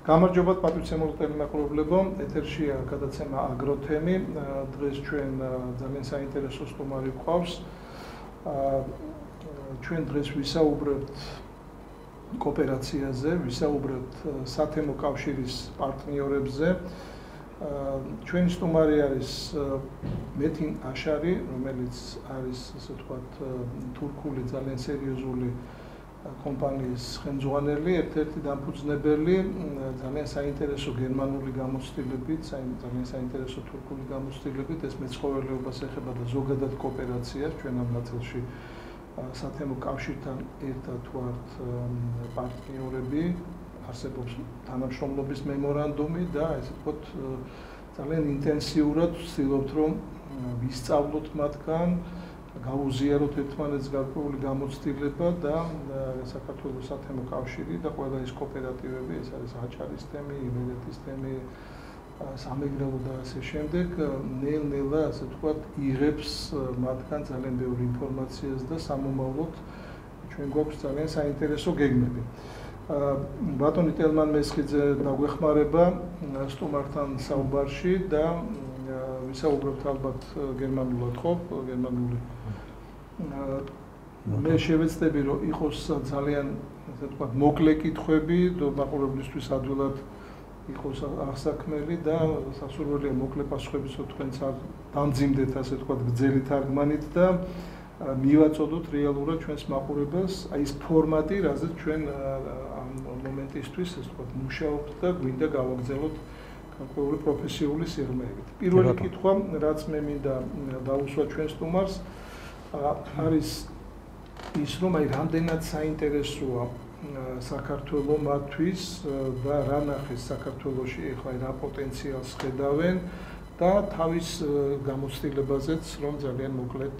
გამარჯობათ პატივცემულ ტელემაყურებლებო, ეთერშია გადაცემა აგროთემი. დღეს ჩვენ ძალიან საინტერესო სტუმარი გვყავს. ჩვენ დღეს ვისაუბრებთ კოოპერაციაზე, ვისაუბრებთ სათემო კავშირის პარტნიორებზე. ჩვენი სტუმარი არის მეთინ აშარი, რომელიც არის ასე ვთქვათ თურქული ძალიან სერიოზული კომპანიის ხელმძღვანელი, ერთ-ერთი დამფუძნებელი, ძალიან საინტერესო გერმანული გამოცდილებით, ძალიან საინტერესო თურქული გამოცდილებით, ეს მეცხოველეობას ეხება და ზოგადად კოოპერაციას, ჩვენ ამ ნაწილში სათემო კავშირთან ერთად ვართ პარტნიორები, არსებობს თანამშრომლობის მემორანდუმი და ესე ვთქვათ ძალიან ინტენსიურად ვცდილობთ რომ ვისწავლოთ მათგან, გავუზიაროთ ერთმანეთს გარკვეული გამოცდილება და საქართველოს სათემო კავშირი და ყველა ის კოოპერატივები, ეს არის აჭარის თემი, იმერეთის თემი, სამეგრელო და ასე შემდეგ, ნელ-ნელა ასე ვთქვათ იღებს მათგან ძალიან ბევრი ინფორმაციას და სამომავლოდ ჩვენ გვაქვს ძალიან საინტერესო გეგმები. ბატონი ტელმან მესხიძე დაგვეხმარება სტუმართან საუბარში და ვისაუბრებთ ალბათ გერმანულად ხო, გერმანული. მე შევეცდები რომ იყოს ძალიან ასე ვთქვათ მოკლე კითხვები, მაყურებლისთვის ადვილად იყოს აღსაქმელი და სასურველია მოკლე პასუხებიც თქვენც არ დამძიმდეთ ასე ვთქვათ გრძელი თარგმანით და მივაწოდოთ რეალურად ჩვენს მაყურებელს აი ეს ფორმატი, რაზეც ჩვენ ამ მომენტისთვის ასე ვთქვათ მუშაობთ და გვინდა გავაგრძელოთ გარკვეული პროფესიული სიღრმეებით. პირველი კითხვა, რაც მე მინდა დავუსვა ჩვენ სტუმარს, არის ის, რომ აი რამდენად საინტერესოა საქართველო მათთვის და რა ნახეს საქართველოში ახლა რა პოტენციალს ხედავენ და თავის გამოცდილებაზეც რომ ძალიან მოკლედ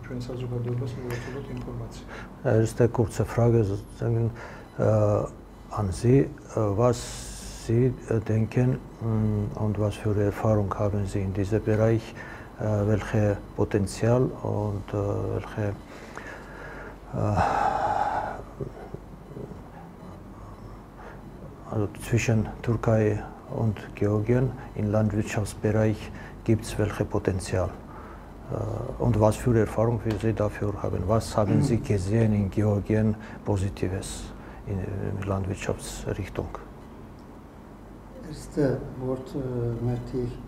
ჩვენ საზოგადოებას მივაწოდოთ ინფორმაცია. Erste kurze Frage sozusagen an Sie, was Sie denken und was für Erfahrung haben Sie in diesem Bereich, welche Potenzial und welche also zwischen Türkei und Georgien im Landwirtschaftsbereich gibt es welche Potenzial und was für Erfahrung wir Sie dafür haben? Was haben Sie gesehen in Georgien Positives in Landwirtschaftsrichtung? Erste Wort möchte ich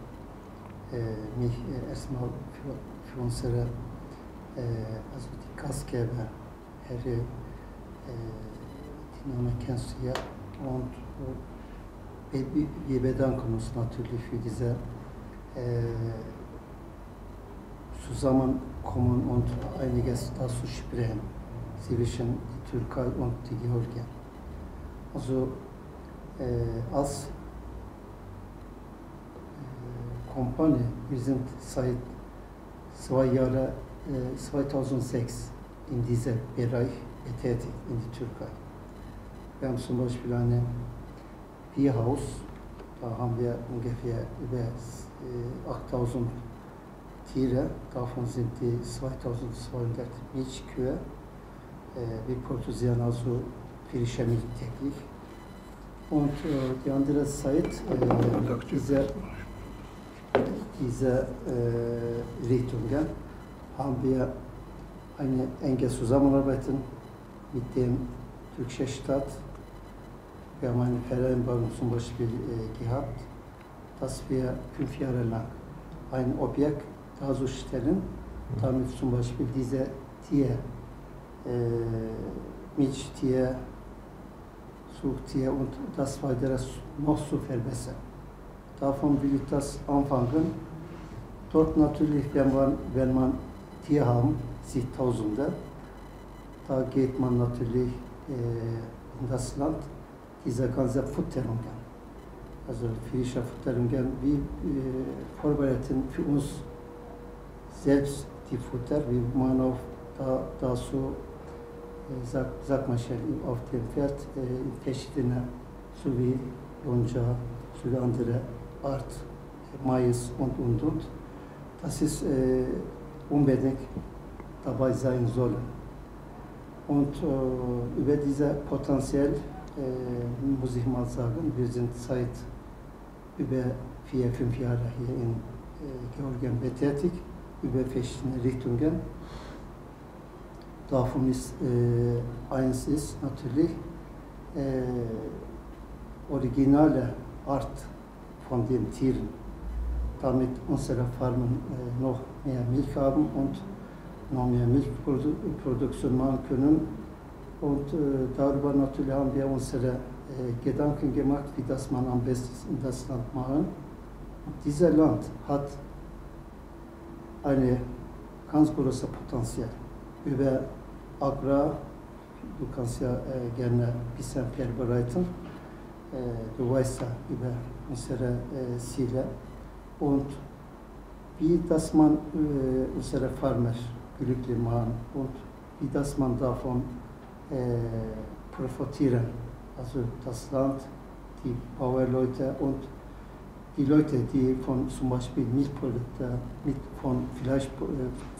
mich erstmal für unsere also die Gastgeber, Herr Dinamo Kensuya und wir bedanken uns natürlich für diese Zusammenkommen und einiges dazu sprechen zwischen die Türkei und die Georgien. Also als Kompanie, wir sind seit 2006 in diesem Bereich tätig, in die Türkei. Wir haben zum Beispiel ein Viehhaus, da haben wir ungefähr über 8000 Tiere, davon sind die 2200 Milchkühe. Wir produzieren also frische Milch täglich. Und die andere Seite, diese Richtungen haben wir eine enge Zusammenarbeit mit dem türkischen Staat. Wir haben eine Vereinbarung zum Beispiel gehabt, dass wir 5 Jahre lang ein Objekt darzustellen, damit zum Beispiel diese Tier, Milchtier, Zuchttier und das weitere noch zu verbessern. Davon will ich das anfangen. Dort natürlich, wenn man Tier haben, zigtausende, da geht man natürlich in das Land, diese ganze Futterungen, also frische Futterungen, wir vorbereiten für uns selbst die Futter, wie man auch dazu, sagt man schon, auf dem Feld verschiedene, so wie Yonca, so wie andere Art, Mais und. Das ist unbedingt dabei sein sollen. Und über diese Potenzial muss ich mal sagen, wir sind seit über 4-5 Jahre hier in Georgien betätigt, über verschiedene Richtungen. Davon ist eins ist natürlich originale Art von den Tieren, damit unsere Farmen noch mehr Milch haben und noch mehr Milchproduktion machen können. Und darüber natürlich haben wir unsere Gedanken gemacht, wie das man am besten in das Land machen. Und dieses Land hat eine ganz große Potenzial. Über Agrar, du kannst ja gerne ein bisschen vorbereiten. Du weißt ja über unsere Ziele und wie das man unsere Farmer glücklich machen und wie das man davon profitieren. Also das Land, die Bauernleute und die Leute, die von zum Beispiel Milchprodukte, von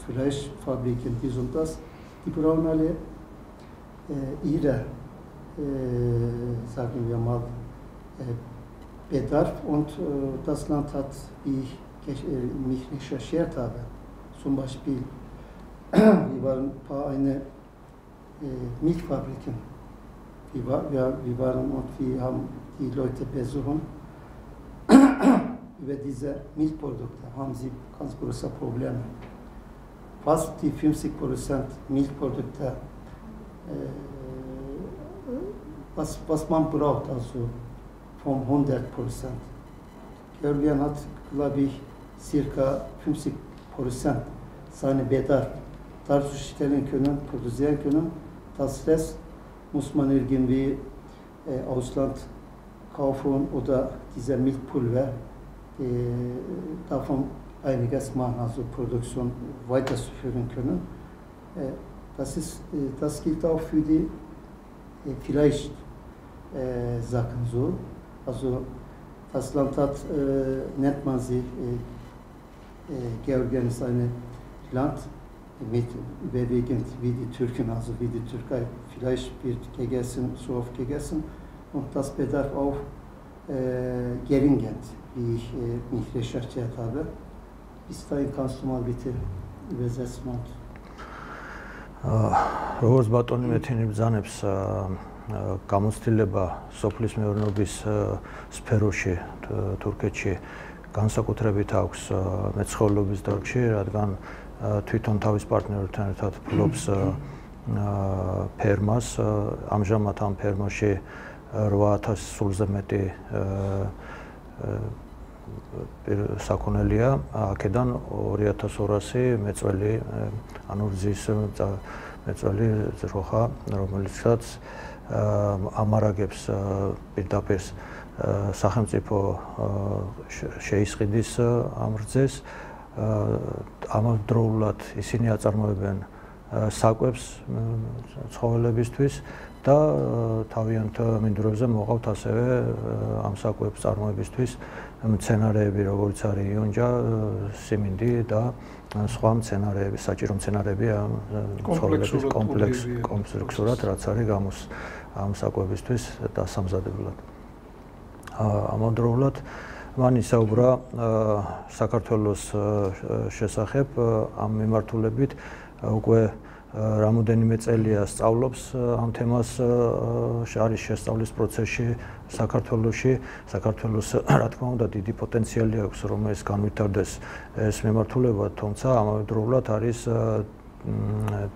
Fleischfabriken, dies und das, die brauchen alle ihre, sagen wir mal, Bedarf und das Land hat, wie ich mich recherchiert habe, zum Beispiel, wir waren bei einer Milchfabriken, wir waren und wir haben die Leute besucht. Über diese Milchprodukte haben sie ganz große Probleme. Fast die 50% Milchprodukte, was man braucht, also von 100%. Georgien hat, glaube ich, ca. 50% seinen Bedarf darzustellen können, produzieren können. Das Rest muss man irgendwie Ausland kaufen oder diese Milchpulver davon einiges machen, also Produktion weiterzuführen können. Das gilt auch für die Fleischsachen so. Also das Land hat, nennt man sie, Georgien ist ein Land mit überwiegend wie die Türken, also wie die Türkei. Fleisch wird gegessen, so oft gegessen und das bedarf auch geringend, wie ich mich recherchiert habe. Bis dahin kannst du mal bitte übersetzen. როგორც ბატონი მეთინი ბრძანებს გამოცდილება სოფლის მეურნეობის სფეროში თურქეთში განსაკუთრებით აქვს მეცხოველეობის დარგში, რადგან თვითონ თავის პარტნიორებთან ერთად ფლობს ფერმას. ამჟამად ამ ფერმაში 8000 სულზე მეტი საქონელია, აქედან 2200 მეწველი, ანუ რძის მეწველი ძროხა, რომელიცაც ამარაგებს პირდაპირ სახელმწიფო შეისყიდის ამ რძეს. ამავდროულად ისინი აწარმოებენ საკვებს ცხოველებისთვის და თავიანთ მინდვრებზე მოყავთ ასევე ამ საკვებს წარმოებისთვის მცენარეები, როგორც არის იონჯა, სიმინდი და სხვა მცენარეები, საჭირო მცენარეები ამ ცხოველების კომპლექსურად, რაც არის ამ საკვებისთვის დასამზადებლად. ამავდროულად მან ისაუბრა საქართველოს შესახებ ამ მიმართულებით უკვე რამოდენიმე წელია სწავლობს ამ თემას, არის შესწავლის პროცესში საქართველოში. საქართველოს რა თქმა უნდა დიდი პოტენციალი აქვს, რომ ეს განვითარდეს ეს მიმართულება, თუმცა ამავდროულად არის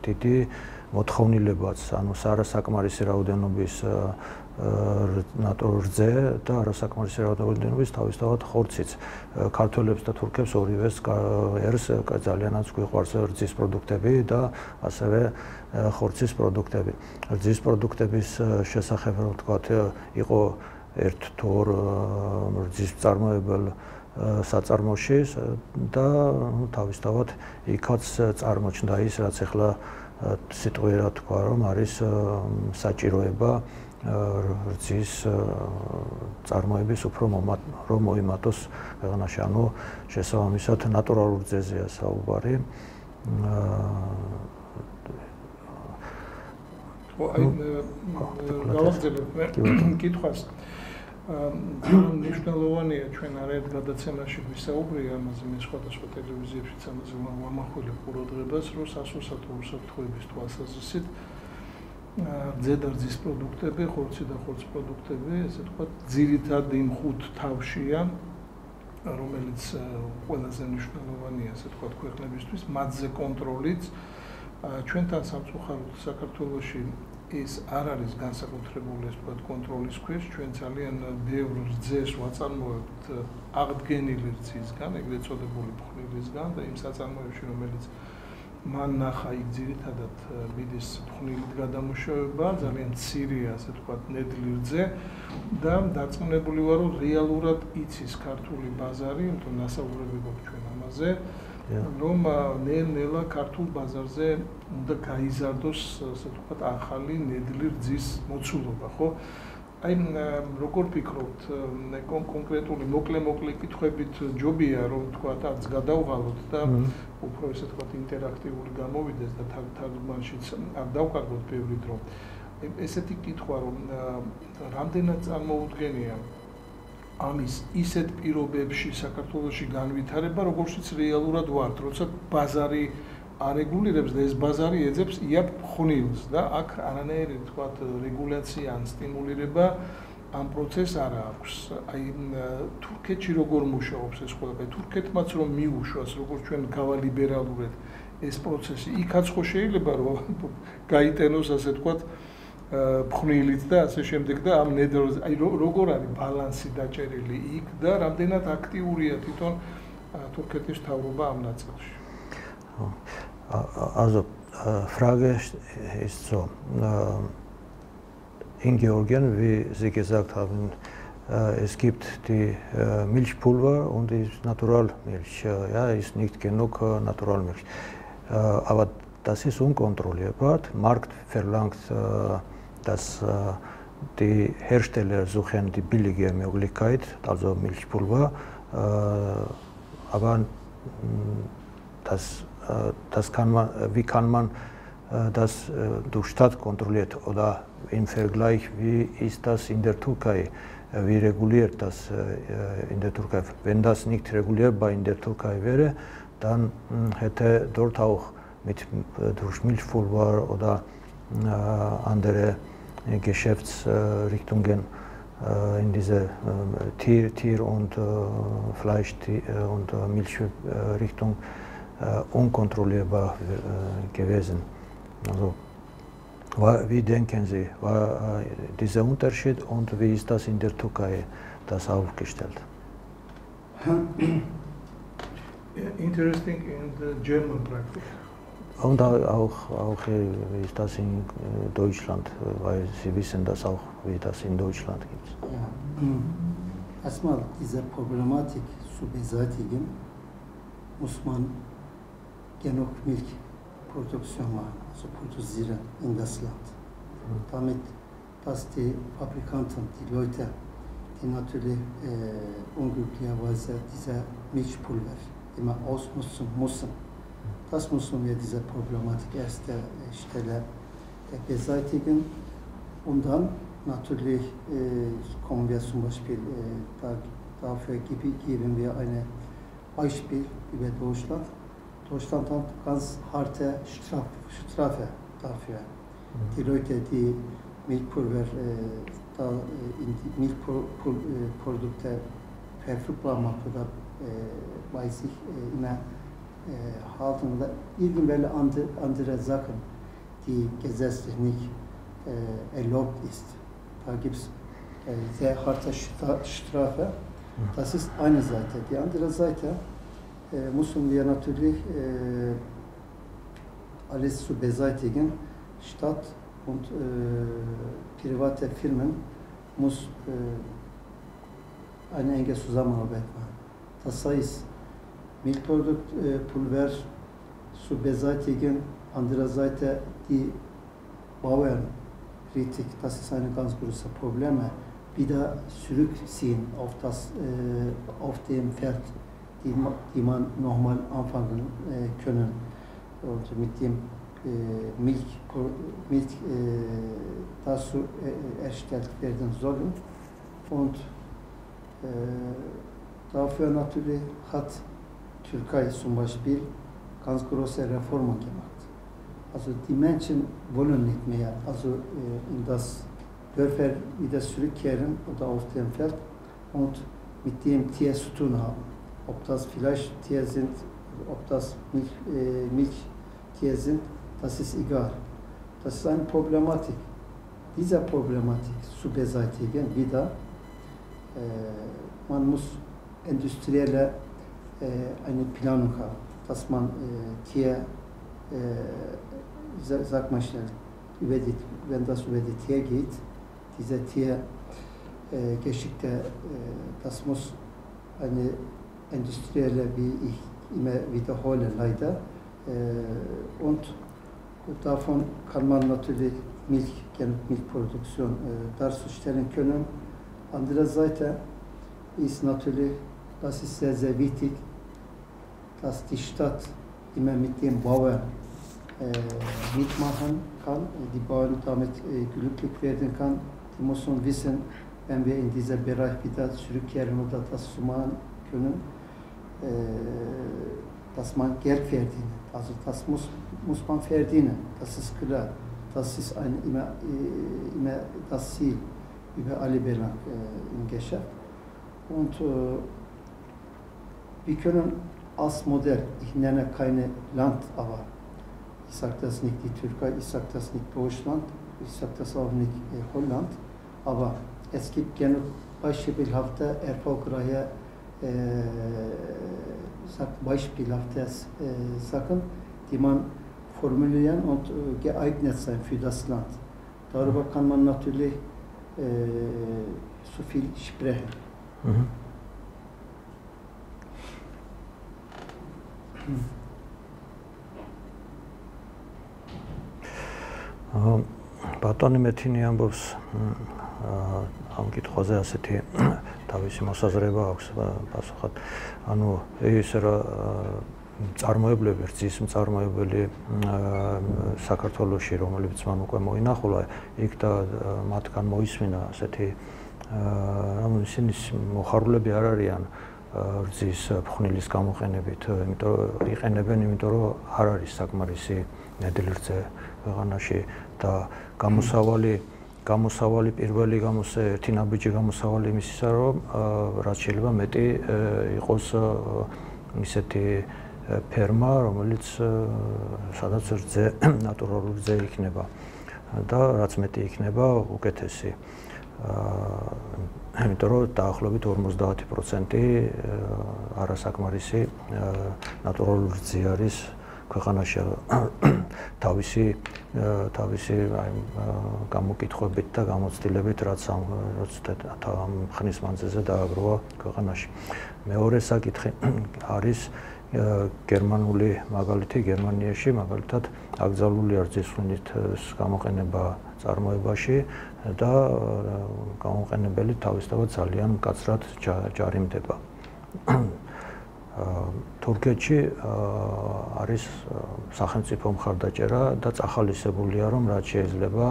დიდი მოთხოვნილებაც, ანუ არასაკმარისი რაოდენობის რძე და არასაკმარისი რაოდენობის თავისთავად ხორციც. ქართველებს და თურქებს ორივეს ერს ძალიანაც გვიყვარს რძის პროდუქტები და ასევე ხორცის პროდუქტები. რძის პროდუქტების შესახებ რომ ვთქვათ, იყო ერთ თუ ორ რძის მწარმოებელ საწარმოში და თავისთავად იქაც წარმოჩნდა ის, რაც ახლა სიტყვიერად თქვა, რომ არის საჭიროება რძის წარმოების უფრო რომ მოიმატოს ქვეყანაში, ანუ შესაბამისად ნატურალურ რძეზეა საუბარი. გავაგზავნებ კითხვას. მნიშვნელოვანია ჩვენ არაერთ გადაცემაში ვისაუბრია ამაზე, მე სხვადასხვა ტელევიზიებშიც ამაზე ვამახვილებ ყურადღებას, რომ სასურსათო უსაფრთხოების თვალსაზრისით ძედარძის პროდუქტები, ხორცი და ხორცის პროდუქტები, ესე ვთქვათ, ძირითად იმ ხუთ თავშია, რომელიც ყველაზე მნიშვნელოვანია, ასე ვთქვათ, ქვეყნებისთვის, მათზე კონტროლიც ჩვენთან სამწუხაროდ საქართველოში ის არ არის განსაკუთრებული, ასე ვთქვათ, კონტროლის ქვეშ, ჩვენ ძალიან ბევრ რძეს ვაწარმოებთ აღდგენილი რძისგან, ეგრეთ წოდებული ფხვნილისგან და იმ საწარმოებში, რომელიც მან ნახა იქ ძირითადად მიდის ფხვნილით გადამუშავება, ძალიან მცირეა, ასე ვთქვათ, ნედლი რძე და დარწმუნებული ვარ, რომ რეალურად იცის ქართული ბაზარი, იმიტომ ნასაუბრები გვაქვს ჩვენ ამაზე, რომ ნელ-ნელა ქართულ ბაზარზე უნდა გაიზარდოს, ასე ვთქვათ, ახალი ნედლი რძის მოცულობა, ხო? აი, როგორ ფიქრობთ, კონკრეტული მოკლე კითხვებით ჯობია, რომ ვთქვათ, არც გადავღალოთ და უფრო ესე ვთქვათ, ინტერაქტიული გამოვიდეს და თარგმანშიც არ დავკარგოთ ბევრი დრო. ესეთი კითხვა, რომ რამდენად წარმოუდგენია ამის ისეთ პირობებში საქართველოში განვითარება, როგორშიც რეალურად ვართ, როცა ბაზარი არეგულირებს და ეს ბაზარი ეძებს იაპ ფხვნილს და აქ არანაირი თქვათ რეგულაცია ან სტიმულირება ამ პროცესს არ აქვს. აი თურქეთში როგორ მუშაობს ეს ყველაფერი? თურქეთმაც რომ მიუშვას, როგორც ჩვენ გავალიბერალურეთ ეს პროცესი, იქაც ხო შეიძლება რომ გაიტენოს ასე თქვათ ფხვნილით და ასე შემდეგ და ამ ნედლს, აი როგორ არის ბალანსი დაჭერილი იქ და რამდენად აქტიურია თვითონ თურქეთის მთავრობა ამ ნაწილში? Also, Frage ist so, in Georgien, wie Sie gesagt haben, es gibt die Milchpulver und die Naturalmilch. Ja, ist nicht genug Naturalmilch. Aber das ist unkontrollierbar. Der Markt verlangt, dass die Hersteller suchen die billige Möglichkeit, also Milchpulver. Aber wie kann man das durch Staat kontrolliert oder im Vergleich, wie ist das in der Türkei? Wie reguliert das in der Türkei? Wenn das nicht regulierbar in der Türkei wäre, dann hätte dort auch durch Milchpulver oder andere Geschäftsrichtungen in diese Tier- und Fleisch- und Milchrichtung unkontrollierbar gewesen. Also, wie denken Sie, war dieser Unterschied und wie ist das in der Türkei das aufgestellt? Interesting in the German practice. Und auch wie ist das in Deutschland, weil Sie wissen das auch, wie das in Deutschland gibt. Ja. Erstmal diese Problematik zu beseitigen, muss man genug Milchproduktion machen, also produzieren in das Land. Damit, dass die Fabrikanten, die Leute, die natürlich unglücklicherweise diese Milchpulver immer ausnutzen müssen, das müssen wir diese Problematik erster Stelle beseitigen. Und dann natürlich kommen wir zum Beispiel, dafür geben wir ein Beispiel über Deutschland. Deutschland hat ganz harte Strafe dafür. Die Leute, die Milchpulver in die Milchprodukte verfügbar machen oder bei sich immer halten oder irgendwelche andere Sachen, die gesetzlich nicht erlaubt ist. Da gibt es sehr harte Strafe. Das ist eine Seite. Die andere Seite müssen wir natürlich alles zu beseitigen. Stadt und private Firmen muss eine enge Zusammenarbeit machen. Das heißt, Milchpulver zu beseitigen, andererseits die Bauern, richtig, das ist ein ganz großes Problem, wieder zurückziehen auf dem Feld, die man nochmal anfangen können und mit dem Milch dazu erstellt werden sollen. Und dafür natürlich hat Türkei zum Beispiel ganz große Reformen gemacht. Also die Menschen wollen nicht mehr, also in das Dörfer wieder zurückkehren oder auf dem Feld und mit dem Tier zu tun haben. Ob das vielleicht Tiere sind, ob das Milchtiere sind, das ist egal. Das ist eine Problematik. Diese Problematik zu beseitigen wieder, man muss industrielle eine Planung haben, dass man Tier, sag mal schnell, wenn das über die Tier geht, diese Tiergeschichte, das muss eine industrielle, wie ich immer wiederhole, leider. Und davon kann man natürlich Milchproduktion darzustellen können. Andererseits ist natürlich, das ist sehr, sehr wichtig, dass die Stadt immer mit dem Bauern mitmachen kann, die Bauern damit glücklich werden kann. Die müssen wissen, wenn wir in diesen Bereich wieder zurückkehren oder das zu machen können, dass man Geld verdient. Also das muss man verdienen, das ist klar. Das ist immer das Ziel über alle Belange im Geschäft. Und wir können als Modell, ich nenne kein Land, aber ich sage das nicht die Türkei, ich sage das nicht Deutschland, ich sage das auch nicht Holland, aber es gibt genug beispielhafte, erfolgreiche beispielhafte Sachen, die man formulieren und geeignet sein für das Land. Darüber kann man natürlich so viel sprechen. ბატონი მეთინი ამბობს ამ კითხვაზე ასეთი თავისი მოსაზრება აქვს პასუხად. ანუ ის რა წარმოებლები, რძის მწარმოებელი საქართველოში, რომლებიც მან უკვე მოინახულა, იქ და მათგან მოისმინა ასეთი რომ ისინი მოხარულები არ არიან რძის ფხვნილის გამოყენებით, იყენებენ, იმიტომ რომ არ არის საკმარისი ნედლი რძე ქვეყანაში და გამოსავალი პირველი ერთი ნაბიჯი გამოსავალი იმისისა, რომ რაც შეიძლება მეტი იყოს ისეთი ფერმა, რომელიც სადაც რძე, ნატურალური რძე იქნება და რაც მეტი იქნება, უკეთესი. იმიტომ რომ დაახლოებით 50% არასაკმარისი ნატურალური რძე არის ქვეყანაში თავისი გამოკითხვებით და გამოცდილებით, რაც ამ ხნის მანძილზე დააგროვა ქვეყანაში. მეორე საკითხი არის გერმანული მაგალითი. გერმანიაში მაგალითად აკრძალულია რძის ღვინის გამოყენება წარმოებაში და გამოყენებელი თავისთავად ძალიან მკაცრად ჯარიმდება. თურქეთში არის სახელმწიფო მხარდაჭერა და წახალისებულია, რომ რაც შეიძლება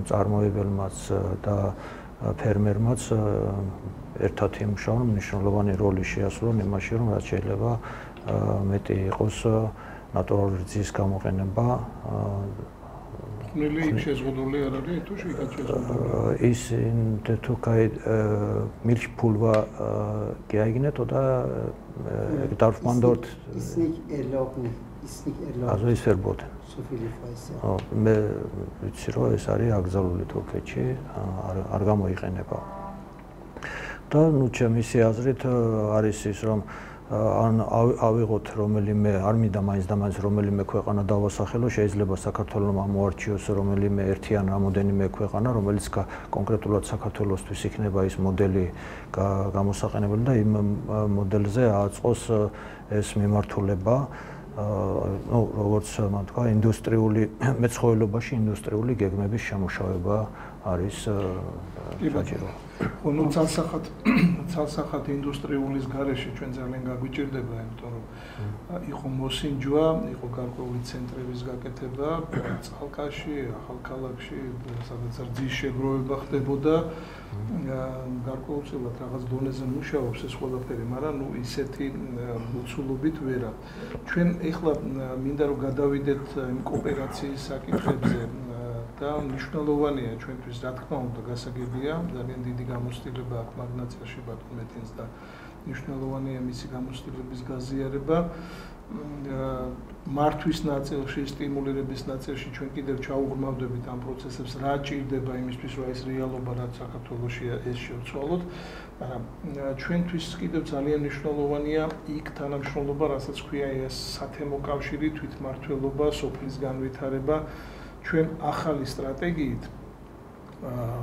მწარმოებელმაც და ფერმერმაც ერთად იმუშაონ, მნიშვნელოვანი როლი შეასრულონ იმაში, რომ რაც შეიძლება მეტი იყოს ნატურალური რძის გამოყენება. ხვნილი შეზღუდული არ არის თუ შეგაც შეზღუდული? ის Türkei Milchpulver geeignet oder darf man dort? Ist nicht erlaubt. Also ist verboten. So viel ich weiß. მე ვიცი რომ ეს არის აკრძალული თურქეთში, არ გამოიყენება. და ნუ ჩემისი აზრით არის ის რომ ან ავიღოთ რომელიმე არ მინდა მაინც და მაინც რომელიმე ქვეყანა დავასახელო, შეიძლება საქართველოს ამოარჩიოს რომელიმე ერთი ან რამოდენიმე ქვეყანა, რომელიც კონკრეტულად საქართველოსთვის იქნება ის მოდელი გამოსაყენებელი და იმ მოდელზე აწყოს ეს მიმართულება, ну, როგორც მან თქვა, ინდუსტრიული მეცხოველობაში ინდუსტრიული გეგმების შემუშავება არის საჭირო. Ono ცალსახად ინდუსტრიულის გარეშე ჩვენ ძალიან გაგვიჭირდება, იმიტომ რომ იყო მოსინჯვა, იყო გარკვეული ცენტრების გაკეთება, წალკაში, ახალქალაქში, სადაც რძის შეგროვება ხდებოდა. გარკვეულწილად რაღაც დონეზე მუშაობს ეს ყველაფერი, მაგრამ ნუ ისეთი მოცულობით ვერა. ჩვენ ეხლა მინდა რომ გადავიდეთ იმ კოოპერაციის საკითხებზე. და მნიშვნელოვანია ჩვენთვის, რა თქმა უნდა, გასაგებია, ძალიან დიდი გამოცდილება აქვს მაგ ნაწილში ბატონ მეტინს და მნიშვნელოვანია მისი გამოცდილების გაზიარება. მართვის ნაწილში, სტიმულირების ნაწილში ჩვენ კიდევ ჩაუღრმავდებით ამ პროცესებს, რა ჭირდება იმისთვის, რომ ეს რეალობა რაც საქართველოშია, ეს შევცვალოთ, მაგრამ ჩვენთვის კიდევ ძალიან მნიშვნელოვანია იქ თანამშრომლობა, რასაც ქვია ეს სათემო კავშირი, თვითმმართველობა, სოფლის განვითარება. ჩვენ ახალი სტრატეგიით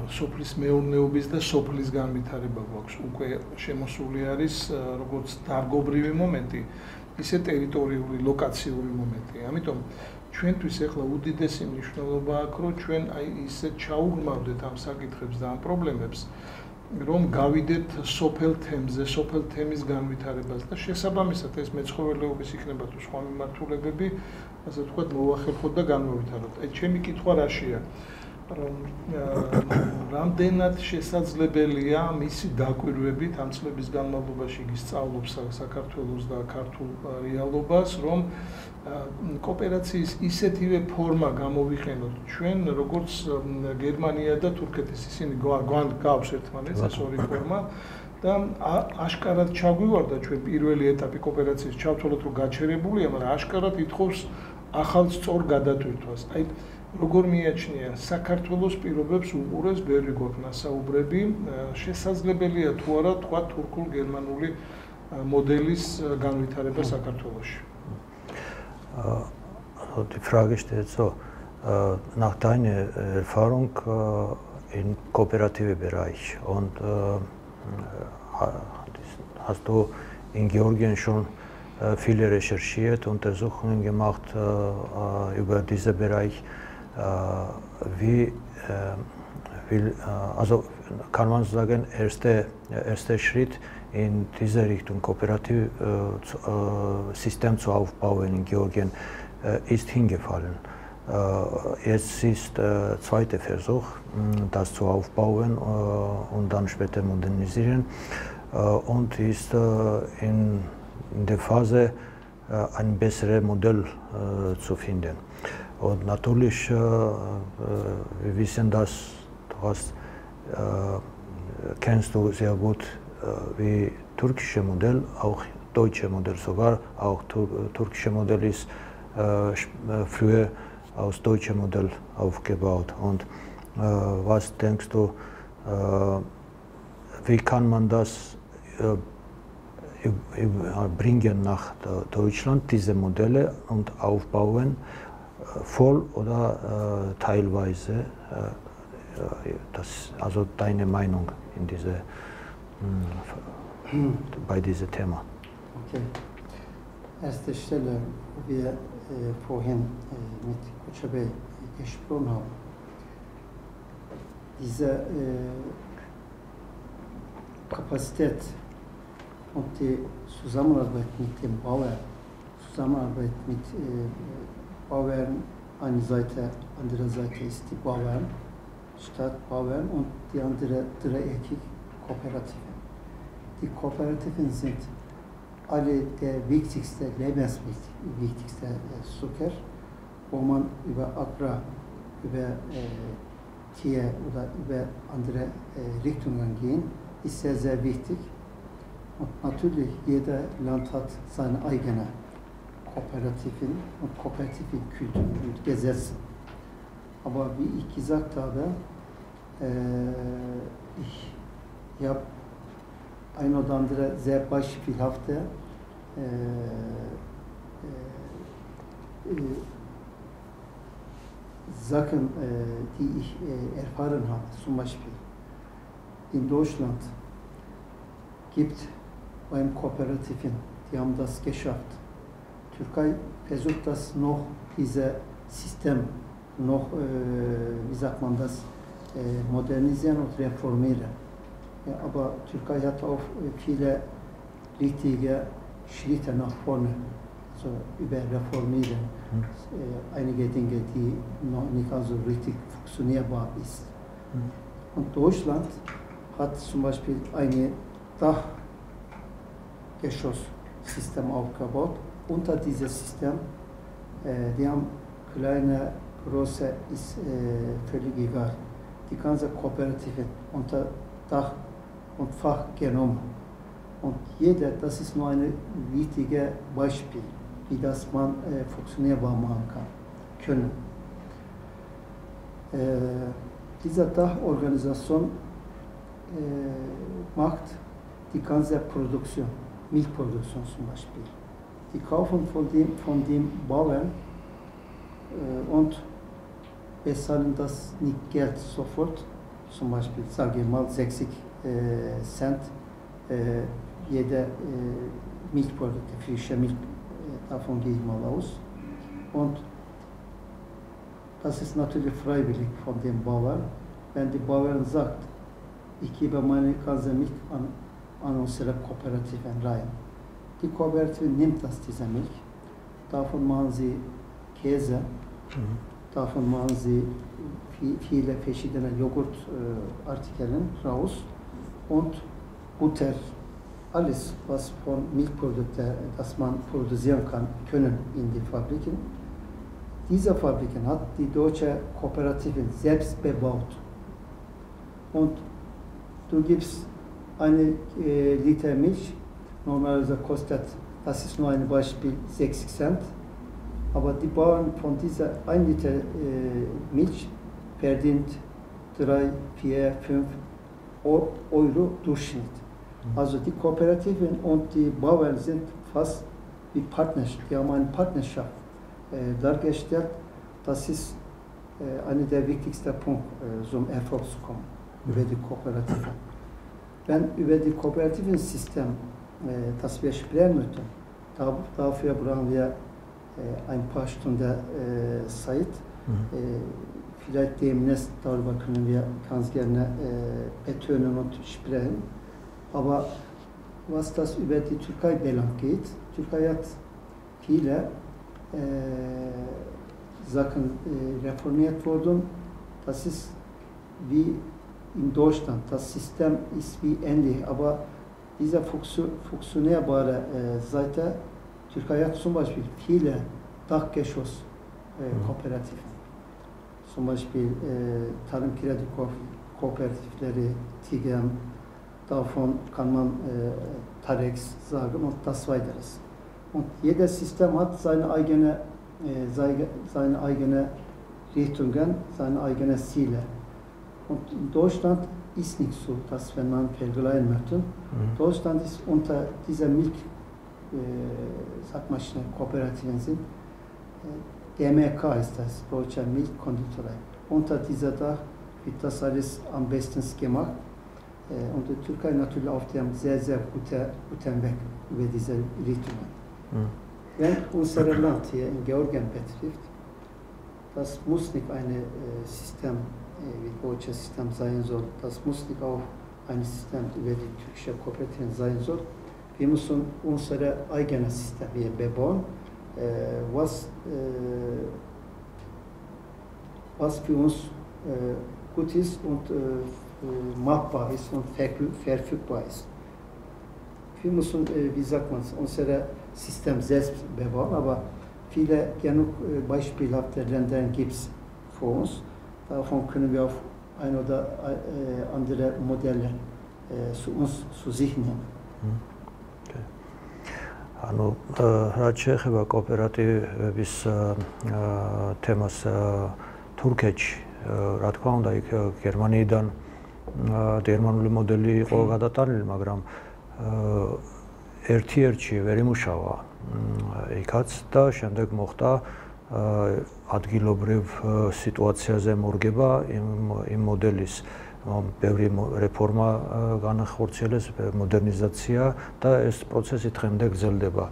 სოფლის მეურნეობის და სოფლის განვითარება გვაქვს. უკვე შემოსული არის როგორც დარგობრივი მომენტი, ისე ტერიტორიული, ლოკაციური მომენტი. ამიტომ ჩვენთვის ახლა უდიდესი მნიშვნელობა აქვს, რომ ჩვენ აი ისე ჩაუღრმავდეთ ამ საკითხებს და ამ პრობლემებს, რომ გავიდეთ სოფელ თემზე, სოფელ თემის განვითარებას და შესაბამისად ეს მეცხოველეობის იქნება თუ სხვა მიმართულებები, ასე ვთქვათ, მოვახერხოთ და განმოვითაროთ. აი ჩემი კითხვა რაშია, რომ რამდენად შესაძლებელია მისი დაკვირვებით ამ წლების განმავლობაში იგი სწავლობს საქართველოს და ქართულ რეალობას, რომ კოოპერაციის ისეთივე ფორმა გამოვიყენოთ ჩვენ, როგორც გერმანია და თურქეთის, ისინი გვაქვს ერთმანეთს ეს ორი ფორმა და აშკარად ჩაგვივარდა ჩვენ პირველი ეტაპი კოოპერაციის, ჩავთვალოთ რომ გაჩერებულია, მაგრამ აშკარად ითხოვს ახალ სწორ გადატვირთვას. აი როგორ მიაჩნია საქართველოს პირობებს უყურეს ბევრი გვაქვს ნასაუბრები, შესაძლებელია თუ არა თქვა თურქულ-გერმანული მოდელის განვითარება საქართველოში. Die Frage stellt so, nach deiner Erfahrung im kooperativen Bereich und hast du in Georgien schon viele recherchiert, Untersuchungen gemacht über diesen Bereich. Also kann man sagen, erster Schritt in diese Richtung Kooperativsystem zu aufbauen in Georgien ist hingefallen. Jetzt ist der zweite Versuch, das zu aufbauen und dann später modernisieren und ist in der Phase ein besseres Modell zu finden. Und natürlich, wir wissen, dass kennst du sehr gut wie türkische Modell, auch deutsche Modell sogar, auch türkische Modell ist früher aus deutschem Modell aufgebaut. Und was denkst du, wie kann man das bringen nach Deutschland, diese Modelle und aufbauen, voll oder teilweise? Also deine Meinung in bei diesem Thema. Okay. Erste Stelle, wir vorhin mit Koçabey gesprochen haben. Diese Kapazität und die Zusammenarbeit mit dem Bauern, Zusammenarbeit mit Bauern, eine Seite, andere Seite ist die Bauern, Stadtbauern und die andere Dreieckig Kooperativen. Die Kooperativen sind alle der wichtigste, lebenswichtigste Zucker, wo man über Agrar, über Tier oder über andere Richtungen gehen, ist sehr, sehr wichtig. Und natürlich, jeder Land hat seine eigene Kooperativen und Kooperativenkultur und Gesetze. Aber wie ich gesagt habe, ich habe ein oder andere sehr beispielhafte Sachen, die ich erfahren habe. Zum Beispiel in Deutschland gibt beim Kooperativen, die haben das geschafft. Türkei versucht das noch, dieses System noch, wie sagt man das, modernisieren und reformieren. aber Türkei hat auch viele richtige Schritte nach vorne, also über Reformieren. Einige Dinge, die noch nicht also richtig funktionierbar ist. Und Deutschland hat zum Beispiel ein Dachgeschoss-System aufgebaut. Unter dieses System, die haben kleine, große, ist völlig egal. Die ganze Kooperative unter Dach und Fach genommen. Und jeder, das ist nur ein wichtiges Beispiel, wie das man funktionierbar machen können. Diese Dachorganisation macht die ganze Produktion, Milchproduktion zum Beispiel. Die kaufen von den Bauern und bezahlen das nicht Geld sofort, zum Beispiel, sage ich mal, 60 Cent jede Milchprodukte, frische Milch, davon gehe ich mal aus. Und das ist natürlich freiwillig von dem Bauern. Wenn die Bauern sagt, ich gebe meine ganze Milch an unsere Kooperativen rein. Die Kooperative nimmt diese Milch, davon machen sie Käse, davon machen sie viele verschiedene Joghurtartikel raus und Butter, alles was von Milchprodukten, das man produzieren können in die Fabriken. Diese Fabriken hat die deutsche Kooperative selbst bebaut. Und du gibst eine Liter Milch, normalerweise kostet, das ist nur ein Beispiel, 60 Cent. Aber die Bauern von dieser 1 Liter Milch verdient 3, 4, 5 Euro Durchschnitt. Also die Kooperativen und die Bauern sind fast wie Partnerschaft. Die haben eine Partnerschaft dargestellt. Das ist einer der wichtigsten Punkte, zum Erfolg zu kommen, über die Kooperativen. Wenn über die kooperativen System, das wir sprechen möchten, dafür brauchen wir ein paar Stunden Zeit. Vielleicht demnächst darüber können wir ganz gerne betonen und sprechen. Aber was das über die Türkei belangt geht, Türkei hat viele Sachen reformiert worden. Das ist wie in Deutschland. Das System ist wie ähnlich, aber diese funktionierbare Seite, Türkei hat zum Beispiel viele Dachgeschoss-Kooperativen. Zum Beispiel Tarım-Kredi-Kooperatifleri, TİGEM, davon kann man Tarex sagen und das weiteres. Und jedes System hat seine eigene Richtungen, seine eigenen Ziele. Und in Deutschland ist nicht so, dass wenn man vergleichen möchte, Deutschland ist unter dieser Milchkooperativen sind, DMK ist das, Deutsche Milchkonditorei. Unter dieser Dach wird das alles am besten gemacht. Und die Türkei natürlich auf dem sehr, sehr guten Weg über diese Richtungen. Wenn unser Land hier in Georgien betrifft, das muss nicht ein System wie deutsches System sein soll, das muss nicht auch ein System über die türkische Kooperativen sein soll. Wir müssen unser eigenes System hier bebauen, was für uns gut ist und machbar ist und verfügbar ist. Wir müssen, wie sagt man, unser System selbst bewahren, aber viele genug beispielhafte Länder gibt es für uns. Davon können wir auf ein oder andere Modelle zu sich nehmen. ანუ რაც შეეხება კოოპერატივების თემას თურქეთში, რა თქმა უნდა, იქ გერმანიიდან გერმანული მოდელი იყო გადატანილი, მაგრამ ერთ-ერთში ვერ იმუშავა იქაც და შემდეგ მოხდა ადგილობრივ სიტუაციაზე მორგება იმ მოდელის ბევრი რეფორმა განახორციელეს, მოდერნიზაცია და ეს პროცესი დღემდე გრძელდება.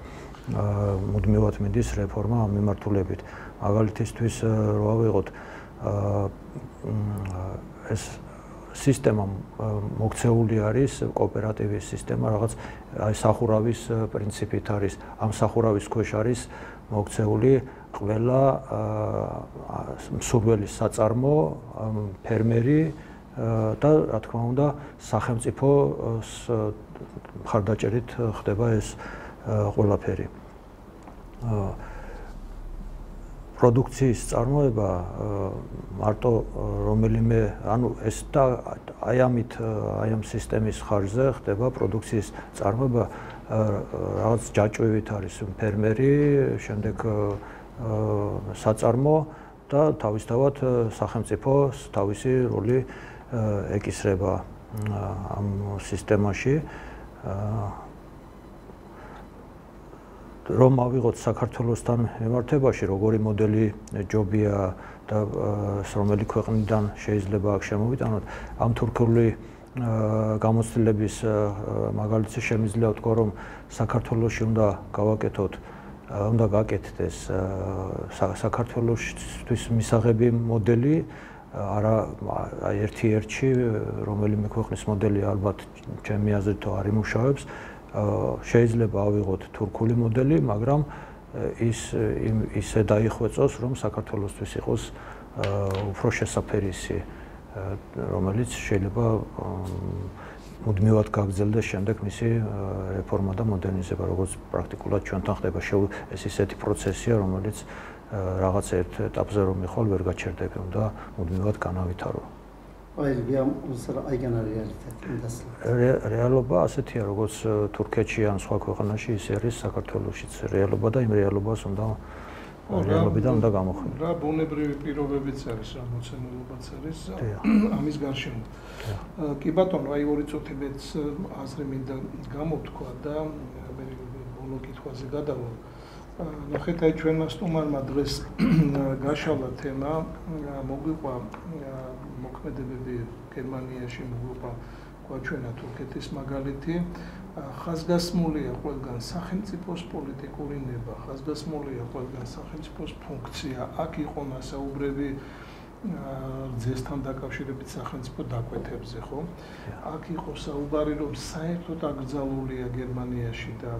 მუდმივად მიდის რეფორმა ამ მიმართულებით. მაგალითისთვის რო ავიღოთ ეს სისტემა მოქცეული არის კოოპერატივის სისტემა, რაღაც აი სახურავის პრინციპით არის. ამ სახურავის ქვეშ არის მოქცეული ყველა მსურველის საწარმო, ფერმერი და რა თქმა უნდა სახელმწიფოს მხარდაჭერით ხდება ეს ყველაფერი. პროდუქციის წარმოება მარტო რომელიმე ანუ ეს და აი ამ სისტემის ხარჯზე ხდება პროდუქციის წარმოება რაღაც ჯაჭვივით არის ფერმერი, შემდეგ საწარმო და თავისთავად სახელმწიფოს თავისი როლი ეკისრება ამ სისტემაში. რომ ავიღოთ საქართველოსთან მიმართებაში, როგორი მოდელი ჯობია და რომელი ქვეყნიდან შეიძლება აქ შემოვიტანოთ, ამ თურქული გამოცდილების მაგალითზე შემიძლია ვთქვა, რომ საქართველოში უნდა გაკეთდეს საქართველოსთვის მისაღები მოდელი, არა ერთი-ერთში, რომელიმე ქვეყნის მოდელი ალბათ ჩემი აზრით არ იმუშავებს. შეიძლება ავიღოთ თურქული მოდელი, მაგრამ ისე დაიხვეწოს, რომ საქართველოსთვის იყოს უფრო შესაფერისი, რომელიც შეიძლება მუდმივად გაგრძელდეს შემდეგ მისი რეფორმა და მოდერნიზება, როგორც პრაქტიკულად ჩვენთან ხდება. ეს ისეთი პროცესია, რომელიც რაღაც ერთ ეტაპზე რომ მიხვალ ვერ გაჩერდები, უნდა მუდმივად განავითარო. რეალობა ასეთია, როგორც თურქეთში ან სხვა ქვეყანაში, ისე არის საქართველოშიც რეალობა და იმ რეალობას უნდა რეალობიდან უნდა გამოხმაროთ. რა ბუნებრივი პირობებიც არის, რა მოცემულობაც არის ამის გარშემო. კი ბატონო, აი 2 წუთი მეც აზრი მინდა გამოთქვა და მე ბოლო კითხვაზე გადავალ. ნახეთ, აი ჩვენმა სტუმარმა დღეს გაშალა თემა, მოგვიყვა მოქმედებები გერმანიაში, მოგვიყვა გვაჩვენა თურქეთის მაგალითი. ხაზგასმულია ყველგან სახელმწიფოს პოლიტიკური ნება, ხაზგასმულია ყველგან სახელმწიფოს ფუნქცია. აქ იყო მასაუბრები ძესთან დაკავშირებით სახელმწიფო დაკვეთებზე, ხო? აქ იყო საუბარი, რომ საერთოდ აკრძალულია გერმანიაში და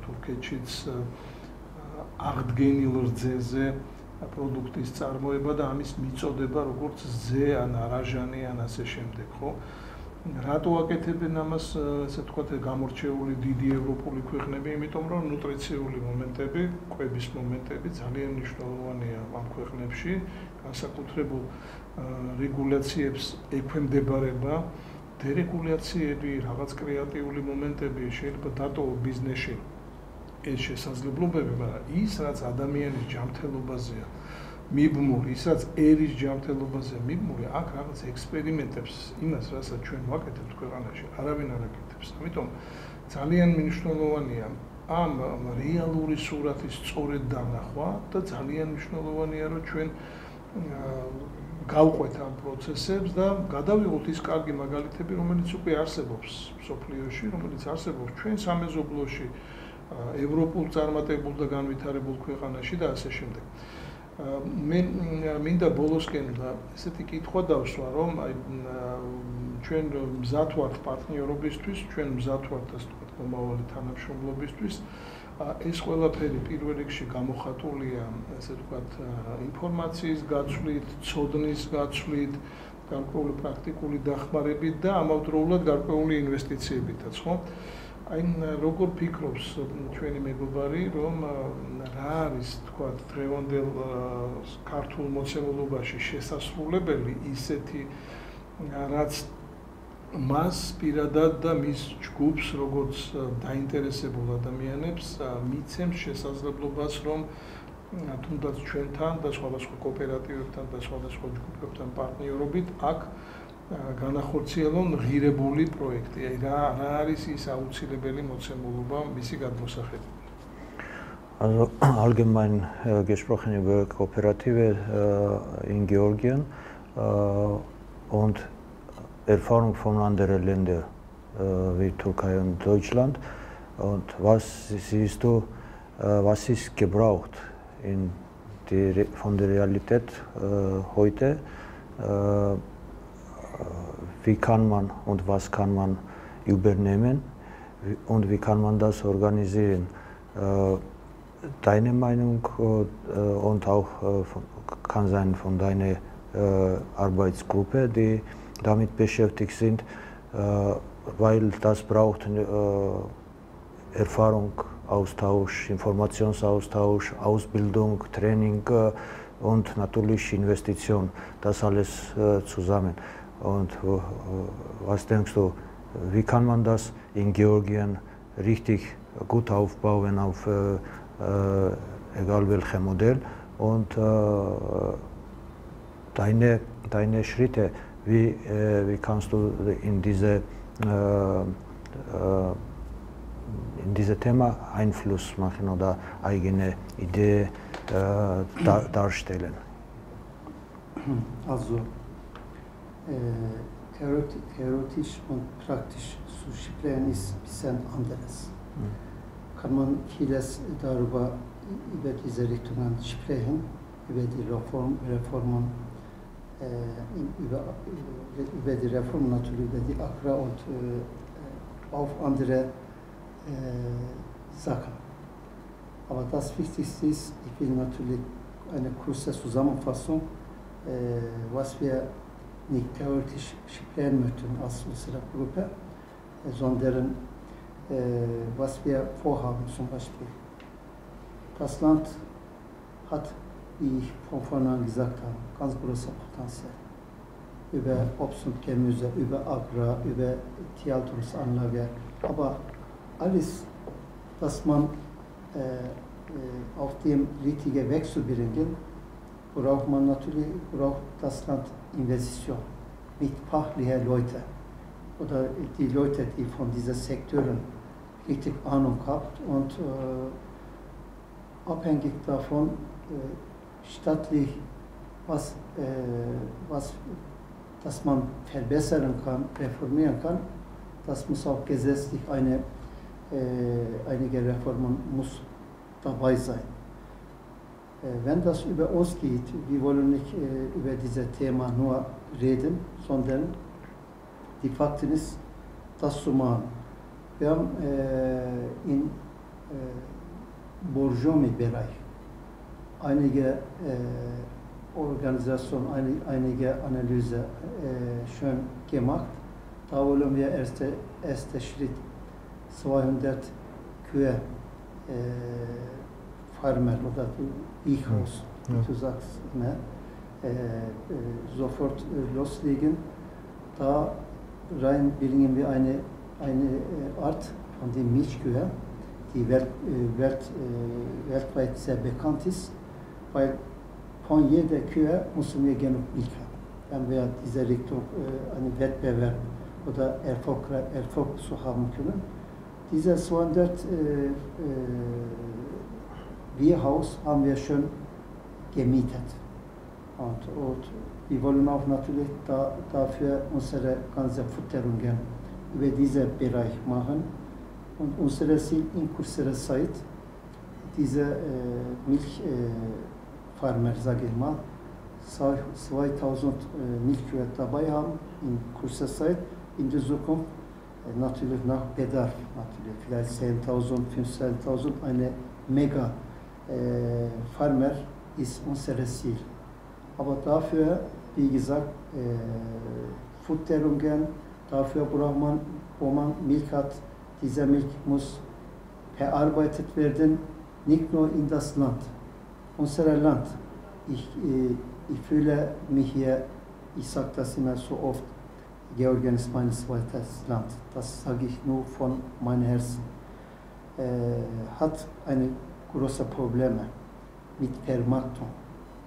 თურქეთშიც აღდგენილ რძეზე პროდუქტის წარმოება და ამის მიწოდება როგორც ზე ან არაჟანი ან ასე შემდეგ, ხო? რატო აკეთებენ ამას, ესე ვთქვათ, გამორჩეული დიდი ევროპული ქვეყნები, იმიტომ რომ ნუტრიციული მომენტები, კვების მომენტები ძალიან მნიშვნელოვანია ამ ქვეყნებში, განსაკუთრებულ რეგულაციებს ექვემდებარება, დერეგულაციები, რაღაც კრეატიული მომენტები შეიძლება დატოვო ბიზნესში ეს შესაძლებლობები, მაგრამ ის რაც ადამიანის ჯანმრთელობაზეა მიბმული, ის რაც ერის ჯანმრთელობაზეა მიბმული, აქ რაღაც ექსპერიმენტებს, იმას რასაც ჩვენ ვაკეთებთ ქვეყანაში, არავინ არ აკეთებს. ამიტომ ძალიან მნიშვნელოვანია ამ რეალური სურათის სწორედ დანახვა და ძალიან მნიშვნელოვანია, რომ ჩვენ გავყვეთ ამ პროცესებს და გადავიღოთ ის კარგი მაგალითები, რომელიც უკვე არსებობს მსოფლიოში, რომელიც არსებობს ჩვენ სამეზობლოში, ევროპულ წარმატებულ და განვითარებულ ქვეყანაში და ასე შემდეგ. მე მინდა ბოლოსკენ ესეთი კითხვა დავსვა, რომ აი ჩვენ მზად ვართ პარტნიორობისთვის, ჩვენ მზად ვართ ასე ვთქვათ მომავალი თანამშრომლობისთვის. ეს ყველაფერი პირველ რიგში გამოხატულია, ასე ვთქვათ, ინფორმაციის გაცვლით, ცოდნის გაცვლით, გარკვეული პრაქტიკული დახმარებით და ამავდროულად გარკვეული ინვესტიციებითაც, ხო? აი როგორ ფიქრობს ჩვენი მეგობარი, რომ რა არის, თქვათ, დღევანდელ ქართულ მოცემულობაში შესასრულებელი ისეთი, რაც მას პირადად და მის ჯგუფს, როგორც დაინტერესებულ ადამიანებს, მიცემს შესაძლებლობას, რომ თუნდაც ჩვენთან და სხვადასხვა კოოპერატივებთან და სხვადასხვა ჯგუფებთან პარტნიორობით აქ განახორციელონ ღირებული პროექტი. აი რა არის ის აუცილებელი მოცემულობა მისი გადმოსახედით? Also allgemein gesprochen über Kooperative in Georgien und Erfahrung von anderen Ländern wie Türkei und Deutschland und was siehst du, was ist gebraucht von der Realität heute wie kann man und was kann man übernehmen und wie kann man das organisieren. Deine Meinung und auch kann sein von deiner Arbeitsgruppe, die damit beschäftigt sind, weil das braucht Erfahrung, Austausch, Informationsaustausch, Ausbildung, Training und natürlich Investition, das alles zusammen. Und was denkst du, wie kann man das in Georgien richtig gut aufbauen auf egal welchem Modell und deine Schritte, wie kannst du in diese Thema Einfluss machen oder eigene Idee darstellen? Also theoretisch und praktisch zu sprechen ist ein bisschen anderes. Kann man vieles über diese Richtungen sprechen, über die Reformen, über die Reformen natürlich, über die Akra und auf andere Sachen. Aber das Wichtigste ist, ich will natürlich eine kurze Zusammenfassung, was wir nicht theoretisch sprechen möchten als unsere Gruppe, sondern was wir vorhaben zum Beispiel. Das Land hat, wie ich von vornherein gesagt habe, ganz großes Potenzial. Über Obst und Gemüse, über Agrar, über Tierhaltungsanlage, aber alles, was man auf dem richtigen Weg zu bringen, braucht das Land Investition mit fachlichen Leuten oder die Leute, die von diesen Sektoren richtig Ahnung haben und abhängig davon staatlich das man verbessern kann, reformieren kann, das muss auch gesetzlich einige Reformen muss dabei sein. Wenn das über uns geht, wir wollen nicht über dieses Thema nur reden, sondern die Fakten ist, das zu machen. Wir haben im Borjomi-Bereich einige Organisationen, einige Analyse schon gemacht. Da wollen wir erster Schritt 200 Kühe Farmer oder Ich-Haus, wie du sagst, ne? Sofort loslegen. Da rein bringen wir eine Art von den Milchkühe, die weltweit sehr bekannt ist, weil von jeder Kühe müssen wir genug Milch haben. Wenn wir diese Richtung einen Wettbewerb oder Erfolg zu haben können. Diese 200 Bierhaus haben wir schon gemietet. Und wir wollen auch natürlich dafür unsere ganze Futterungen über diesen Bereich machen. Und unser Ziel in kurzer Zeit, diese Milchfarmer, sage ich mal, 2000 Milchkühe dabei haben in kurzer Zeit. In der Zukunft natürlich nach Bedarf, natürlich vielleicht 10.000, 15.000, eine mega Farmer ist unser Ziel. Aber dafür, wie gesagt, Futterungen, dafür braucht man, wo man Milch hat, diese Milch muss verarbeitet werden, nicht nur in das Land, unser Land. Ich fühle mich hier, ich sage das immer so oft, Georgien ist mein zweites Land. Das sage ich nur von meinem Herzen. Hat eine große Probleme mit Vermarktung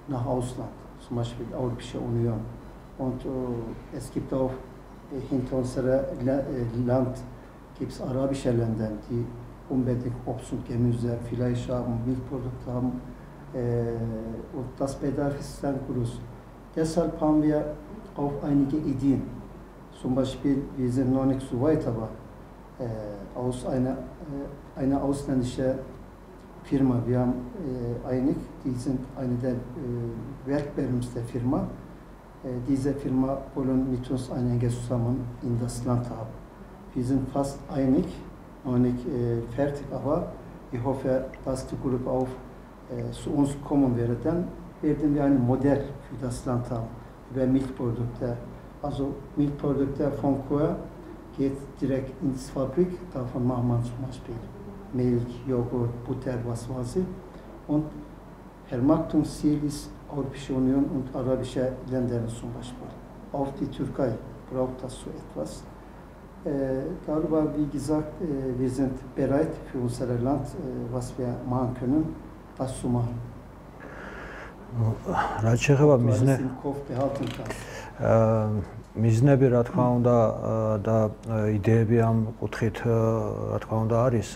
nach Ausland, zum Beispiel Europäische Union. Und es gibt auch hinter unserem Land gibt es arabische Länder, die unbedingt Obst und Gemüse, Fleisch haben, Milchprodukte haben. Und das Bedarf ist sehr groß. Deshalb haben wir auch einige Ideen. Zum Beispiel, wir sind noch nicht so weit, aber aus einer ausländischen Firma, wir haben die sind eine der weltberühmtesten Firmen, Diese Firma wollen mit uns einige zusammen in das Land haben. Wir sind fast einig, noch nicht fertig, aber ich hoffe, dass die Gruppe auch zu uns kommen wird. Dann werden wir ein Modell für das Land haben, über Milchprodukte. Also Milchprodukte von Kuh geht direkt ins Fabrik, davon macht man zum Beispiel Milch, Joghurt, Butter, was weiß ich. Und Vermarktungsziel ist Europäische Union und arabische Länder zum Beispiel. Auch die Türkei braucht das so etwas. Darüber, wie gesagt, wir sind bereit für unser Land, was wir machen können, das zu machen. რაც შეეხება მიზნები რა თქმა უნდა და იდეები ამ კუთხით რა თქმა უნდა არის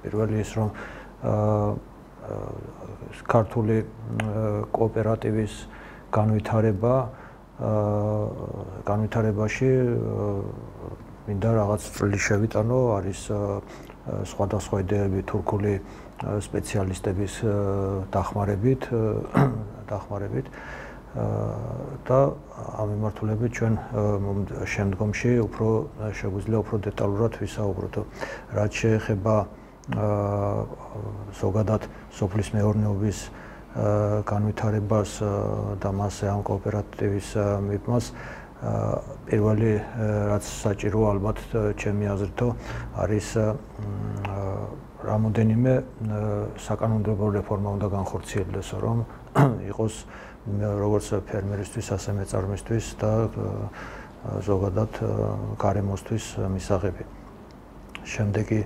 პირველი ის რომ ქართული კოოპერატივის განვითარებაში მინდა რაღაც წვლილი შევიტანო არის სხვადასხვა იდეები თურქული სპეციალისტების დახმარებით და ამ მიმართულებით ჩვენ შემდგომში უფრო შეგვიძლია უფრო დეტალურად ვისაუბროთ. რაც შეეხება ზოგადად სოფლის მეურნეობის განვითარებას და მასზე ამ კოოპერატივის მიბმას პირველი რაც საჭირო ალბათ ჩემი აზრითო არის რამოდენიმე საკანონმდებლო რეფორმა უნდა განხორციელდეს, რომ იყოს როგორც ფერმერისთვის, ასე მეწარმისთვის და ზოგადად გარემოსთვის მისაღები. შემდეგი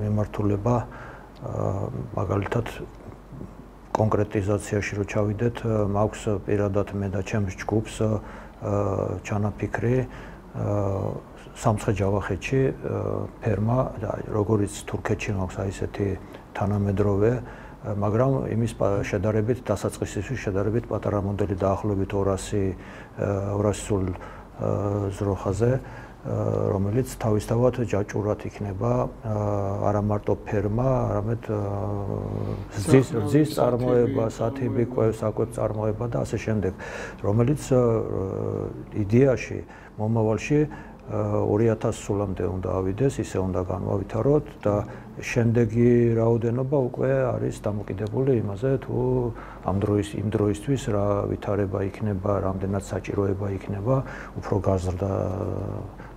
მიმართულება მაგალითად კონკრეტიზაციაში რო ჩავიდეთ, მაქვს პირადად მე და ჩემს ჯგუფს ჩანაფიქრი სამცხე-ჯავახეთში ფერმა, როგორც თურქეთში მაქვს აი ესეთი თანამედროვე, მაგრამ იმის შედარებით დასაწყისისთვის შედარებით პატარა მოდელი დაახლოებით 200 სულ ზროხაზე, რომელიც თავისთავად ჯაჭურად იქნება არა მარტო ფერმა, არამედ რძის წარმოება, სათიბი საკვებ წარმოება და ასე შემდეგ, რომელიც იდეაში მომავალში 2000 სულამდე უნდა ავიდეს, ისე უნდა განვავითაროთ და შემდეგი რაოდენობა უკვე არის დამოკიდებული იმაზე, თუ იმ დროისთვის რა ვითარება იქნება, რამდენად საჭიროება იქნება, უფრო გაზრდა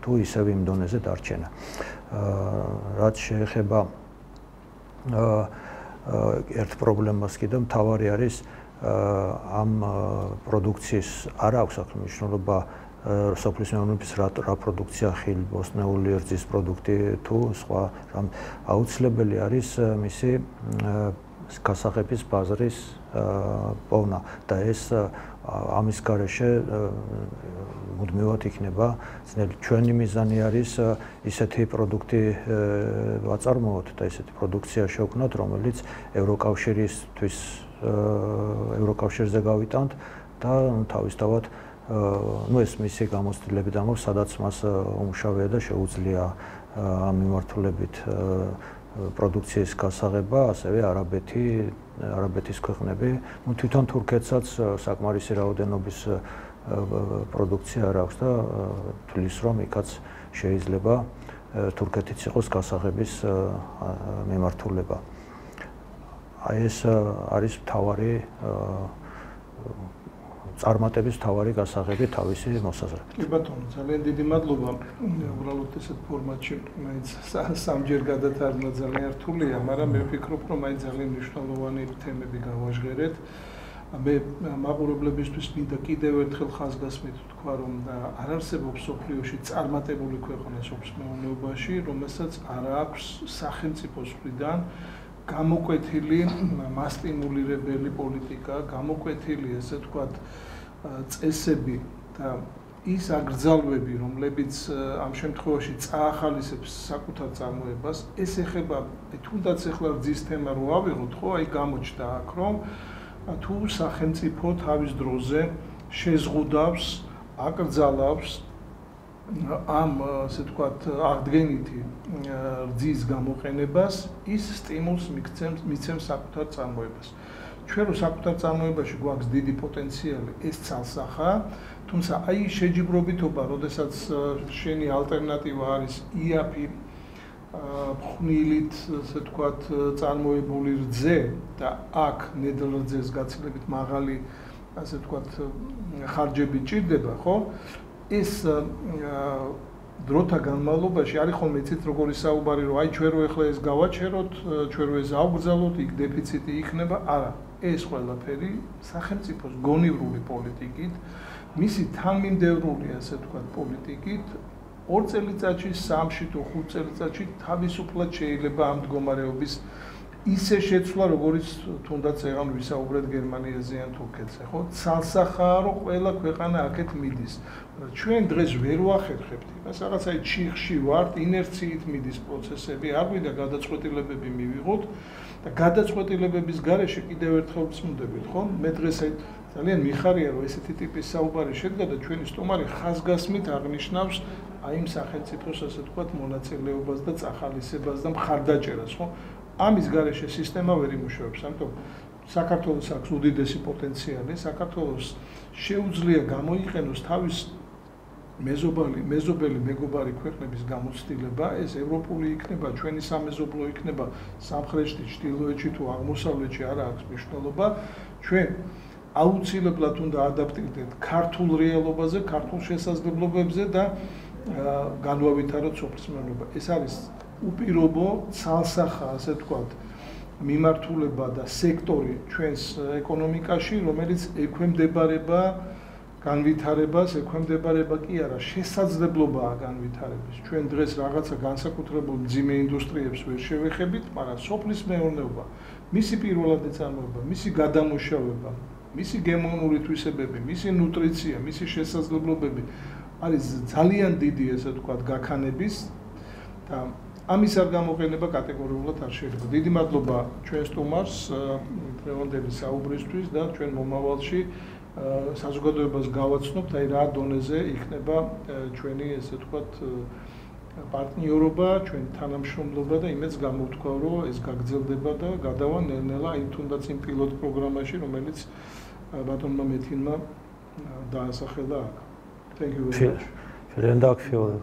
თუ ისევ იმ დონეზე დარჩენა. რაც შეეხება ერთ პრობლემას კიდევ მთავარი არის ამ პროდუქციის არ აქვს აქ მნიშვნელობა სოფლის მეურნეობის რა პროდუქცია, ხილი, ბოსტნეული რძის პროდუქტი თუ სხვა რამ აუცილებელი არის მისი გასაღების ბაზრის პოვნა და ეს ამის გარეშე მუდმივად იქნება ძნელი. ჩვენი მიზანი არის ისეთი პროდუქტი ვაწარმოოთ და ისეთი პროდუქცია შევქმნათ, რომელიც ევროკავშირზე გავიტანთ და თავისთავად ეს მისი გამოცდილები და სადაც მას უმუშავია და შეუძლია ამ მიმართულებით პროდუქციის გასაღება, ასევე არაბეთის ქვეყნები, თვითონ თურქეთსაც საკმარისი რაოდენობის პროდუქცია არ აქვს და თulis რომ იქაც შეიძლება თურქეთიც იყოს გასაღების მიმართულება. აი ეს არის მთავარი წარმატების მთავარი გასაღები თავისი მოსაზრებით. კი ბატონო, ძალიან დიდი მადლობა. უბრალოდ ესეთ ფორმატში მაინც სამჯერ გადათარგმნა ძალიან რთულია, მაგრამ მე ვფიქრობ, რომ მაინც ძალიან მნიშვნელოვანი თემები გავაჟღერეთ. მე მაყურებლებისთვის მინდა კიდევ ერთხელ ხაზგასმით თქვა, რომ არ არსებობს სოფლიოში წარმატებული ქვეყანა სოფლის მეურნეობაში, რომელსაც არ აქვს სახელმწიფოს მხრიდან გამოკვეთილი მასტიმულირებელი პოლიტიკა, გამოკვეთილი ესე ვთქვათ წესები და ის აკრძალვები, რომლებიც ამ შემთხვევაში წაახალისებს საკუთარ წარმოებას, ეს ეხება თუნდაც ახლა რძის თემა რო ავიღოთ, ხო, აი გამოჩნდა აქ, რომ თუ სახელმწიფო თავის დროზე შეზღუდავს, აკრძალავს ამ ასე ვთქვათ აღდგენითი რძის გამოყენებას, ის სტიმულს მიცემს საკუთარ წარმოებას. ჩვენ რო საკუთარ წარმოებაში გვაქვს დიდი პოტენციალი, ეს ცალსახა, თუმცა აი შეჯიბრობითობა, როდესაც შენი ალტერნატივა არის იაფი ხვნილით, ასე ვთქვათ, წარმოებული რძე და აქ ნედლ რძეს გაცილებით მაღალი, ასე ვთქვათ, ხარჯები ჭირდება, ხო? ეს დროთა განმავლობაში არის ხოლმე იცით როგორი საუბარი, რომ აი ჩვენ რო ახლა ეს გავაჩეროთ, ჩვენ რო ეს ავგზავნოთ, იქ დეფიციტი იქნება, არა. ეს ყველაფერი სახელმწიფოს გონივრული პოლიტიკით, მისი თანმიმდევრული, ასე ვთქვათ, პოლიტიკით 2 წელიწადში, 3-ში თუ 5 წელიწადში თავისუფლად შეიძლება ამ მდგომარეობის ისე შეცვლა, როგორც თუნდაც ეგან ვისაუბრეთ გერმანიაზე ან თურქეთზე, ხო? ცალსახაა, რომ ყველა ქვეყანა აქეთ მიდის. ჩვენ დღეს ვერ ვახერხებთ იმას, რაღაც აი ჩიხში ვართ, ინერციით მიდის პროცესები, არ გვინდა გადაწყვეტილებები მივიღოთ და გადაწყვეტილებების გარეშე კიდევ ერთხელ ვწმუნდებით, ხო? მე დღეს აი ძალიან მიხარია, რომ ესეთი ტიპის საუბარი შედგა და ჩვენი სტუმარი ხაზგასმით აღნიშნავს აი იმ სახელმწიფოს, ასე ვთქვათ, მონაწილეობას და წახალისებას და მხარდაჭერას, ხო? ამის გარეშე სისტემა ვერ იმუშავებს, ამიტომ საქართველოს აქვს უდიდესი პოტენციალი, საქართველოს შეუძლია გამოიყენოს თავის მეზობელი მეგობარი ქვეყნების გამოცდილება, ეს ევროპული იქნება, ჩვენი სამეზობლო იქნება, სამხრეთში, ჩრდილოეთში თუ აღმოსავლეთში არა აქვს მნიშვნელობა, ჩვენ აუცილებლად უნდა ადაპტირდეთ ქართულ რეალობაზე, ქართულ შესაძლებლობებზე და განვავითაროთ სოფლის მეურნეობა. ეს არის უპირობო ცალსახა, ასე ვთქვათ, მიმართულება და სექტორი ჩვენს ეკონომიკაში, რომელიც ექვემდებარება განვითარებას, ექვემდებარება კი არა, შესაძლებლობაა განვითარების. ჩვენ დღეს რაღაცა განსაკუთრებულ მძიმე ინდუსტრიებს ვერ შევეხებით, მაგრამ სოფლის მეურნეობა, მისი პირველადი წარმოება, მისი გადამუშავება, მისი გემოვნური თვისებები, მისი ნუტრიცია, მისი შესაძლებლობები არის ძალიან დიდი, ასე ვთქვათ, გაქანების და ამის არ გამოყენება კატეგორიულად არ შეიძლება. დიდი მადლობა ჩვენ სტუმარს დღევანდელი საუბრისთვის და ჩვენ მომავალში საზოგადოებას გავაცნობთ, აი რა დონეზე იქნება ჩვენი, ესე ვთქვათ, პარტნიორობა, ჩვენი თანამშრომლობა და იმედს გამოვთქვა, რომ ეს გაგრძელდება და გადავა ნელ-ნელა იმ თუნდაც იმ პილოტ პროგრამაში, რომელიც ბატონმა მეთინმა დაასახელა აქ. Thank you very much. Vielen Dank für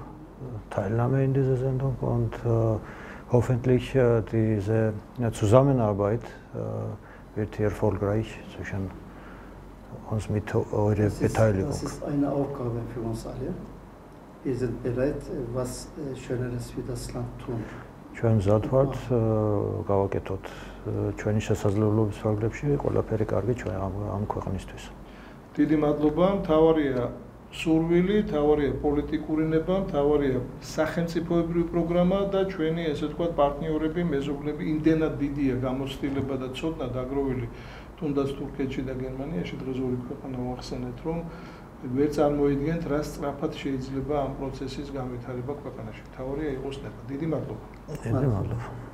Teilnahme in dieser Sendung und hoffentlich diese Zusammenarbeit wird erfolgreich zwischen uns mit eurer Beteiligung. Das ist eine Aufgabe für uns alle. Wir sind bereit, was Schöneres für das Land tun. ჩვენ მზად ვართ გავაკეთოთ ჩვენი შესაძლებლობის ფარგლებში ყველაფერი კარგი ჩვენ ამ ქვეყნისთვის. დიდი მადლობა, მთავარია სურვილი, მთავარია პოლიტიკური ნება, მთავარია სახელმწიფოებრივი პროგრამა და ჩვენი, ესე ვთქვათ, პარტნიორები, მეზობლები, იმდენად დიდია გამოცდილება და ცოდნა დაგროვილი თუნდაც თურქეთში და გერმანიაში, დღეს ორი ქვეყანა ვახსენეთ, რომ ვერ წარმოიდგენთ, რა სწრაფად შეიძლება ამ პროცესის განვითარება ქვეყანაში. მთავარია იყოს ნება. დიდი მადლობა. დიდი მადლობა.